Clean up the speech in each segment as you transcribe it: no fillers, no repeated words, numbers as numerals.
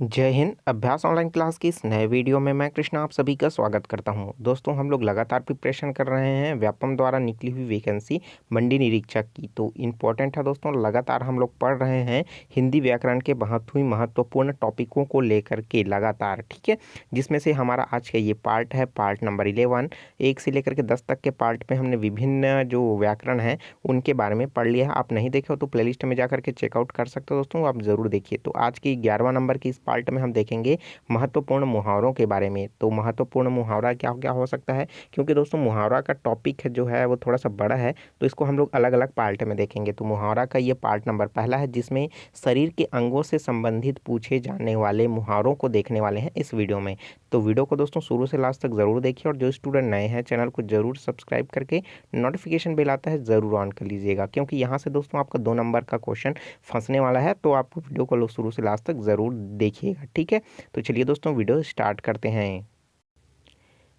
जय हिंद। अभ्यास online class की इस नए वीडियो में मैं कृष्णा आप सभी का स्वागत करता हूं। दोस्तों हम लोग लगातार प्रिपरेशन कर रहे हैं व्यापम द्वारा निकली हुई वैकेंसी मंडी निरीक्षक की। तो इम्पोर्टेंट है दोस्तों, लगातार हम लोग पढ़ रहे हैं हिंदी व्याकरण के बहुत ही महत्वपूर्ण टॉपिकों को लेकर के लगातार, ठीक है। जिसमें से हमारा आज का ये पार्ट है, पार्ट नंबर 11। 1 से लेकर के 10 तक के पार्ट में हमने विभिन्न जो व्याकरण है उनके बारे में पढ़ लिया है। आप नहीं देखे हो तो प्लेलिस्ट में जाकर के चेकआउट कर सकते हो दोस्तों, आप ज़रूर देखिए। तो आज की 11वां नंबर की इस पार्ट में हम देखेंगे महत्वपूर्ण मुहावरों के बारे में। तो महत्वपूर्ण मुहावरा क्या क्या हो सकता है, क्योंकि दोस्तों मुहावरा का टॉपिक जो है वो थोड़ा सा बड़ा है, तो इसको हम लोग अलग अलग पार्ट में देखेंगे। तो मुहावरा का ये पार्ट नंबर पहला है, जिसमें शरीर के अंगों से संबंधित पूछे जाने वाले मुहावरों को देखने वाले हैं इस वीडियो में। तो वीडियो को दोस्तों शुरू से लास्ट तक ज़रूर देखिए, और जो स्टूडेंट नए हैं चैनल को जरूर सब्सक्राइब करके नोटिफिकेशन बेल आता है ज़रूर ऑन कर लीजिएगा, क्योंकि यहाँ से दोस्तों आपका 2 नंबर का क्वेश्चन फंसने वाला है। तो आप वीडियो को शुरू से लास्ट तक ज़रूर देखिएगा, ठीक है। तो चलिए दोस्तों वीडियो स्टार्ट करते हैं।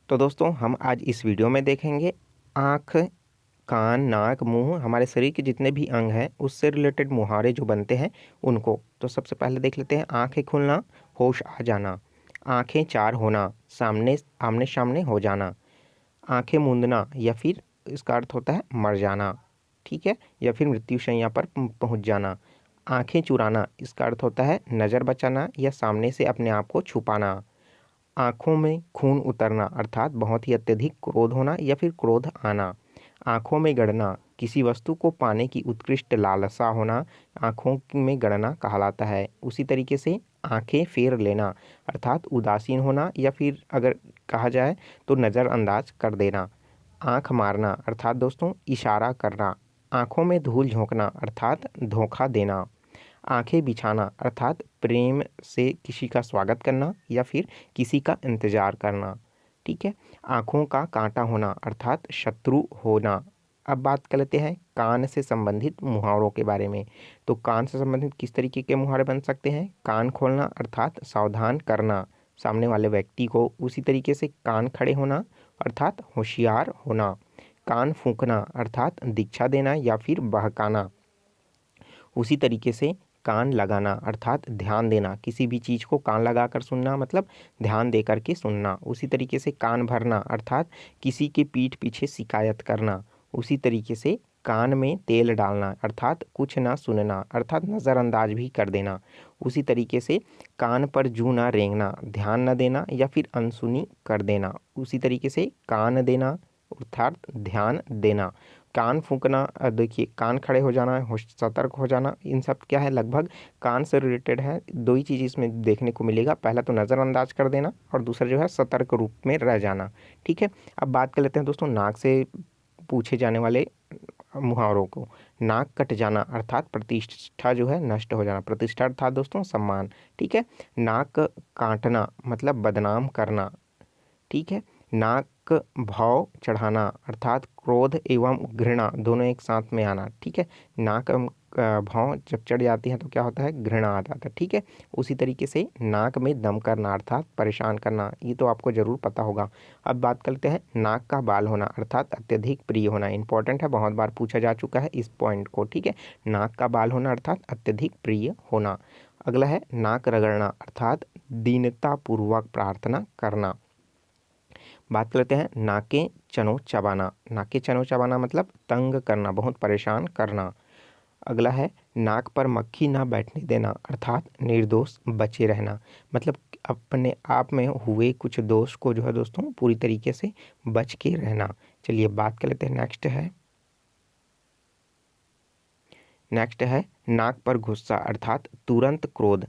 तो दोस्तों हम आज इस वीडियो में देखेंगे आँख, कान, नाक, मुंह, हमारे शरीर के जितने भी अंग हैं उससे रिलेटेड मुहावरे जो बनते हैं उनको। तो सबसे पहले देख लेते हैं आँखें खुलना, होश आ जाना। आँखें चार होना, सामने आमने सामने हो जाना। आंखें मूंदना, या फिर इसका अर्थ होता है मर जाना, ठीक है, या फिर मृत्युशैया पर पहुंच जाना। आंखें चुराना, इसका अर्थ होता है नज़र बचाना या सामने से अपने आप को छुपाना। आंखों में खून उतरना, अर्थात बहुत ही अत्यधिक क्रोध होना या फिर क्रोध आना। आंखों में गड़ना, किसी वस्तु को पाने की उत्कृष्ट लालसा होना आंखों में गड़ना कहलाता है। उसी तरीके से आंखें फेर लेना, अर्थात उदासीन होना या फिर अगर कहा जाए तो नज़रअंदाज कर देना। आंख मारना, अर्थात दोस्तों इशारा करना। आंखों में धूल झोंकना, अर्थात धोखा देना। आंखें बिछाना, अर्थात प्रेम से किसी का स्वागत करना या फिर किसी का इंतजार करना, ठीक है। आंखों का कांटा होना, अर्थात शत्रु होना। अब बात कर लेते हैं कान से संबंधित मुहावरों के बारे में। तो कान से संबंधित किस तरीके के मुहावरे बन सकते हैं? कान खोलना, अर्थात सावधान करना सामने वाले व्यक्ति को। उसी तरीके से कान खड़े होना, अर्थात होशियार होना। कान फूंकना, अर्थात दीक्षा देना या फिर बहकाना। उसी तरीके से कान लगाना, अर्थात ध्यान देना, किसी भी चीज़ को कान लगा कर सुनना मतलब ध्यान दे कर के सुनना। उसी तरीके से कान भरना, अर्थात किसी के पीठ पीछे शिकायत करना। उसी तरीके से कान में तेल डालना, अर्थात कुछ ना सुनना, अर्थात नज़रअंदाज भी कर देना। उसी तरीके से कान पर जूं ना रेंगना, ध्यान न देना या फिर अनसुनी कर देना। उसी तरीके से कान देना, अर्थात ध्यान देना। कान फूंकना, देखिए कान खड़े हो जाना, सतर्क हो जाना, इन सब क्या है लगभग कान से रिलेटेड है। दो ही चीज़ इसमें देखने को मिलेगा, पहला तो नज़रअंदाज कर देना और दूसरा जो है सतर्क रूप में रह जाना, ठीक है। अब बात कर लेते हैं दोस्तों नाक से पूछे जाने वाले मुहावरों को। नाक कट जाना, अर्थात प्रतिष्ठा जो है नष्ट हो जाना। प्रतिष्ठा अर्थात दोस्तों सम्मान, ठीक है। नाक काटना मतलब बदनाम करना, ठीक है। नाक भाव चढ़ाना, अर्थात क्रोध एवं घृणा दोनों एक साथ में आना, ठीक है। नाक भाव जब चढ़ जाती है तो क्या होता है? घृणा आ जाता है, ठीक है। उसी तरीके से नाक में दम करना, अर्थात परेशान करना, ये तो आपको जरूर पता होगा। अब बात करते हैं नाक का बाल होना, अर्थात अत्यधिक प्रिय होना। इंपॉर्टेंट है, बहुत बार पूछा जा चुका है इस पॉइंट को, ठीक है। नाक का बाल होना अर्थात अत्यधिक प्रिय होना। अगला है नाक रगड़ना, अर्थात दीनतापूर्वक प्रार्थना करना। बात करते हैं नाके चनो चबाना। नाके चनो चबाना मतलब तंग करना, बहुत परेशान करना। अगला है नाक पर मक्खी ना बैठने देना, अर्थात निर्दोष बचे रहना, मतलब अपने आप में हुए कुछ दोष को जो है दोस्तों पूरी तरीके से बच के रहना। चलिए बात कर लेते हैं, नेक्स्ट है नाक पर गुस्सा, अर्थात तुरंत क्रोध।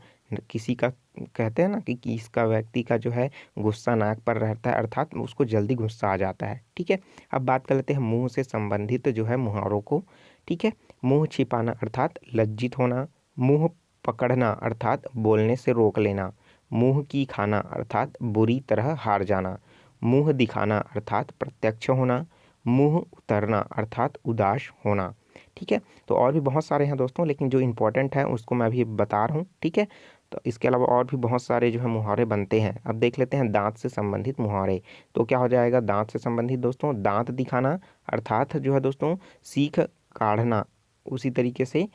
किसी का कहते हैं ना कि इसका व्यक्ति का जो है गुस्सा नाक पर रहता है, अर्थात उसको जल्दी गुस्सा आ जाता है, ठीक है। अब बात कर लेते हैं मुंह से संबंधित जो है मुहावरों को, ठीक है। मुंह छिपाना, अर्थात लज्जित होना। मुंह पकड़ना, अर्थात बोलने से रोक लेना। मुंह की खाना, अर्थात बुरी तरह हार जाना। मुंह दिखाना, अर्थात प्रत्यक्ष होना। मुंह उतरना, अर्थात उदास होना, ठीक है। तो और भी बहुत सारे हैं दोस्तों, लेकिन जो इंपॉर्टेंट है उसको मैं अभी बता रहा हूँ, ठीक है। तो इसके अलावा और भी बहुत सारे जो है मुहावरे बनते हैं। अब देख लेते हैं दांत से संबंधित मुहावरे। तो क्या हो जाएगा दांत से संबंधित दोस्तों? दांत दिखाना, अर्थात जो है दोस्तों सीख काढ़ना। उसी तरीके से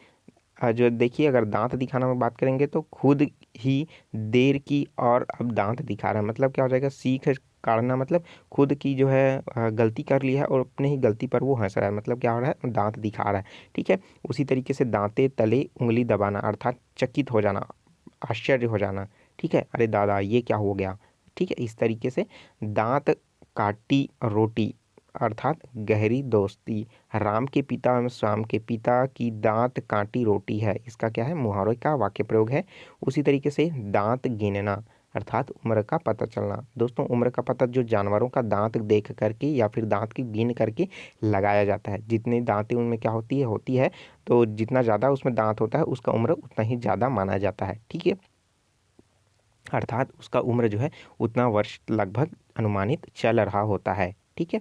जो देखिए अगर दांत दिखाना में बात करेंगे तो खुद ही देर की और अब दांत दिखा रहा है, मतलब क्या हो जाएगा, सीख काढ़ना मतलब खुद की जो है गलती कर ली है और अपने ही गलती पर वो हंस रहा है, मतलब क्या हो रहा है, दांत दिखा रहा है। ठीक है। उसी तरीके से दांते तले उंगली दबाना अर्थात चकित हो जाना, आश्चर्य हो जाना। ठीक है, अरे दादा ये क्या हो गया। ठीक है, इस तरीके से दांत काटी रोटी अर्थात गहरी दोस्ती, राम के पिता एवं श्याम के पिता की दांत काटी रोटी है, इसका क्या है, मुहावरे का वाक्य प्रयोग है। उसी तरीके से दांत गिनना अर्थात उम्र का पता चलना। दोस्तों उम्र का पता जो जानवरों का दांत देख करके या फिर दांत की गिन करके लगाया जाता है, जितने दांतें उनमें क्या होती है तो जितना ज़्यादा उसमें दांत होता है उसका उम्र उतना ही ज़्यादा माना जाता है। ठीक है, अर्थात उसका उम्र जो है उतना वर्ष लगभग अनुमानित चल रहा होता है। ठीक है,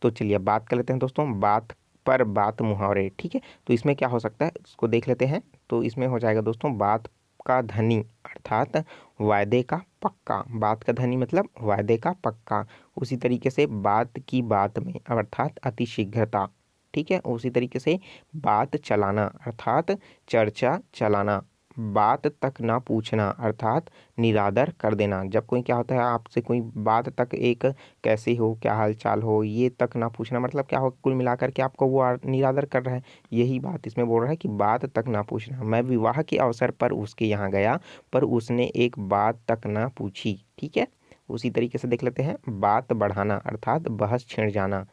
तो चलिए बात कर लेते हैं दोस्तों बात पर बात मुहावरे। ठीक है, तो इसमें क्या हो सकता है उसको देख लेते हैं। तो इसमें हो जाएगा दोस्तों बात का धनी अर्थात वायदे का पक्का, बात का धनी मतलब वायदे का पक्का। उसी तरीके से बात की बात में अर्थात अतिशीघ्रता। ठीक है, उसी तरीके से बात चलाना अर्थात चर्चा चलाना। बात तक ना पूछना अर्थात निरादर कर देना, जब कोई क्या होता है आपसे कोई बात तक एक कैसे हो क्या हाल चाल हो ये तक ना पूछना, मतलब क्या हो, कुल मिलाकर के आपको वो निरादर कर रहा है, यही बात इसमें बोल रहा है कि बात तक ना पूछना। मैं विवाह के अवसर पर उसके यहाँ गया पर उसने एक बात तक ना पूछी। ठीक है, उसी तरीके से देख लेते हैं बात बढ़ाना अर्थात बहस छिड़ जाना।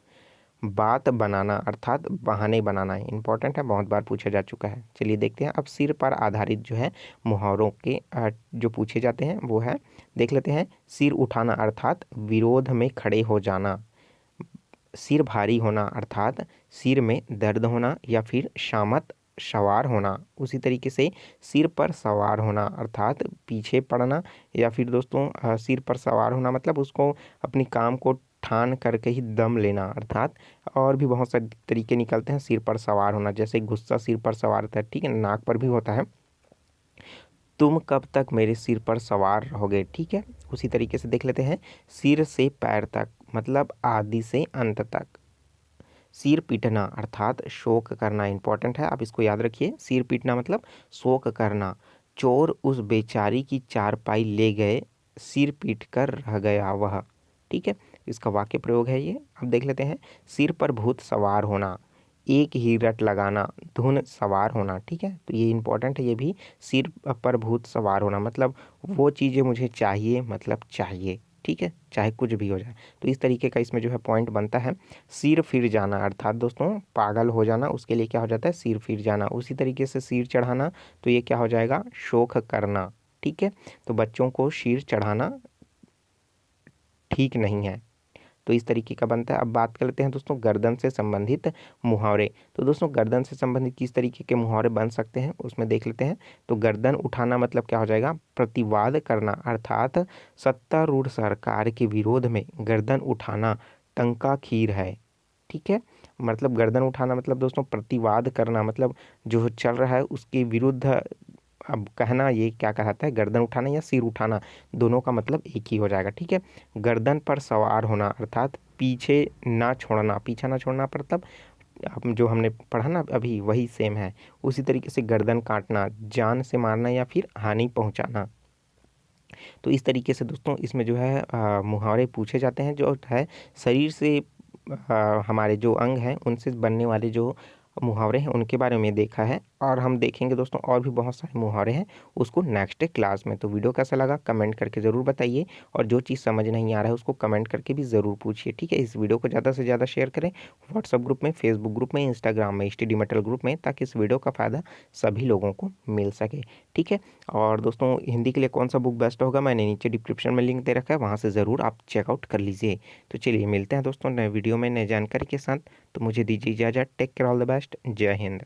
बात बनाना अर्थात बहाने बनाना, इंपॉर्टेंट है, बहुत बार पूछा जा चुका है। चलिए देखते हैं अब सिर पर आधारित जो है मुहावरों के जो पूछे जाते हैं वो है, देख लेते हैं। सिर उठाना अर्थात विरोध में खड़े हो जाना। सिर भारी होना अर्थात सिर में दर्द होना या फिर शामत सवार होना। उसी तरीके से सिर पर सवार होना अर्थात पीछे पड़ना या फिर दोस्तों सिर पर सवार होना मतलब उसको अपनी काम को ठान करके ही दम लेना अर्थात। और भी बहुत सारे तरीके निकलते हैं सिर पर सवार होना, जैसे गुस्सा सिर पर सवार होता है। ठीक है, नाक पर भी होता है, तुम कब तक मेरे सिर पर सवार रहोगे। ठीक है, उसी तरीके से देख लेते हैं सिर से पैर तक मतलब आदि से अंत तक। सिर पीटना अर्थात शोक करना, इंपॉर्टेंट है, आप इसको याद रखिए। सिर पीटना मतलब शोक करना। चोर उस बेचारी की चारपाई ले गए, सिर पीट कर रह गया वह। ठीक है, इसका वाक्य प्रयोग है ये। अब देख लेते हैं सिर पर भूत सवार होना, एक ही रट लगाना, धुन सवार होना। ठीक है, तो ये इंपॉर्टेंट है ये भी। सिर पर भूत सवार होना मतलब वो चीज़ें मुझे चाहिए मतलब चाहिए। ठीक है, चाहे कुछ भी हो जाए। तो इस तरीके का इसमें जो है पॉइंट बनता है। सिर फिर जाना अर्थात दोस्तों पागल हो जाना, उसके लिए क्या हो जाता है, सिर फिर जाना। उसी तरीके से सिर चढ़ाना, तो ये क्या हो जाएगा, शोक करना। ठीक है, तो बच्चों को सिर चढ़ाना ठीक नहीं है, तो इस तरीके का बनता है। अब बात कर लेते हैं दोस्तों गर्दन से संबंधित मुहावरे। तो दोस्तों गर्दन से संबंधित किस तरीके के मुहावरे बन सकते हैं उसमें देख लेते हैं। तो गर्दन उठाना मतलब क्या हो जाएगा, प्रतिवाद करना अर्थात सत्तारूढ़ सरकार के विरोध में गर्दन उठाना टंका खीर है। ठीक है, मतलब गर्दन उठाना मतलब दोस्तों प्रतिवाद करना, मतलब जो चल रहा है उसके विरुद्ध अब कहना, ये क्या कहलाता है, गर्दन उठाना या सिर उठाना, दोनों का मतलब एक ही हो जाएगा। ठीक है, गर्दन पर सवार होना अर्थात पीछे ना छोड़ना, पीछा ना छोड़ना मतलब हम जो हमने पढ़ा ना अभी वही सेम है। उसी तरीके से गर्दन काटना, जान से मारना या फिर हानि पहुंचाना। तो इस तरीके से दोस्तों इसमें जो है मुहावरे पूछे जाते हैं, जो है शरीर से हमारे जो अंग हैं उनसे बनने वाले जो मुहावरे हैं उनके बारे में देखा है। और हम देखेंगे दोस्तों और भी बहुत सारे मुहावरे हैं उसको नेक्स्ट क्लास में। तो वीडियो कैसा लगा कमेंट करके ज़रूर बताइए, और जो चीज़ समझ नहीं आ रहा है उसको कमेंट करके भी ज़रूर पूछिए। ठीक है, इस वीडियो को ज़्यादा से ज़्यादा शेयर करें व्हाट्सअप ग्रुप में, फेसबुक ग्रुप में, इंस्टाग्राम में, स्टडी मटेरियल ग्रुप में, ताकि इस वीडियो का फ़ायदा सभी लोगों को मिल सके। ठीक है, और दोस्तों हिंदी के लिए कौन सा बुक बेस्ट होगा मैंने नीचे डिस्क्रिप्शन में लिंक दे रखा है, वहाँ से ज़रूर आप चेकआउट कर लीजिए। तो चलिए मिलते हैं दोस्तों नए वीडियो में नए जानकारी के साथ। तो मुझे दीजिए इजाज़त, take care, all the best, जय हिंद।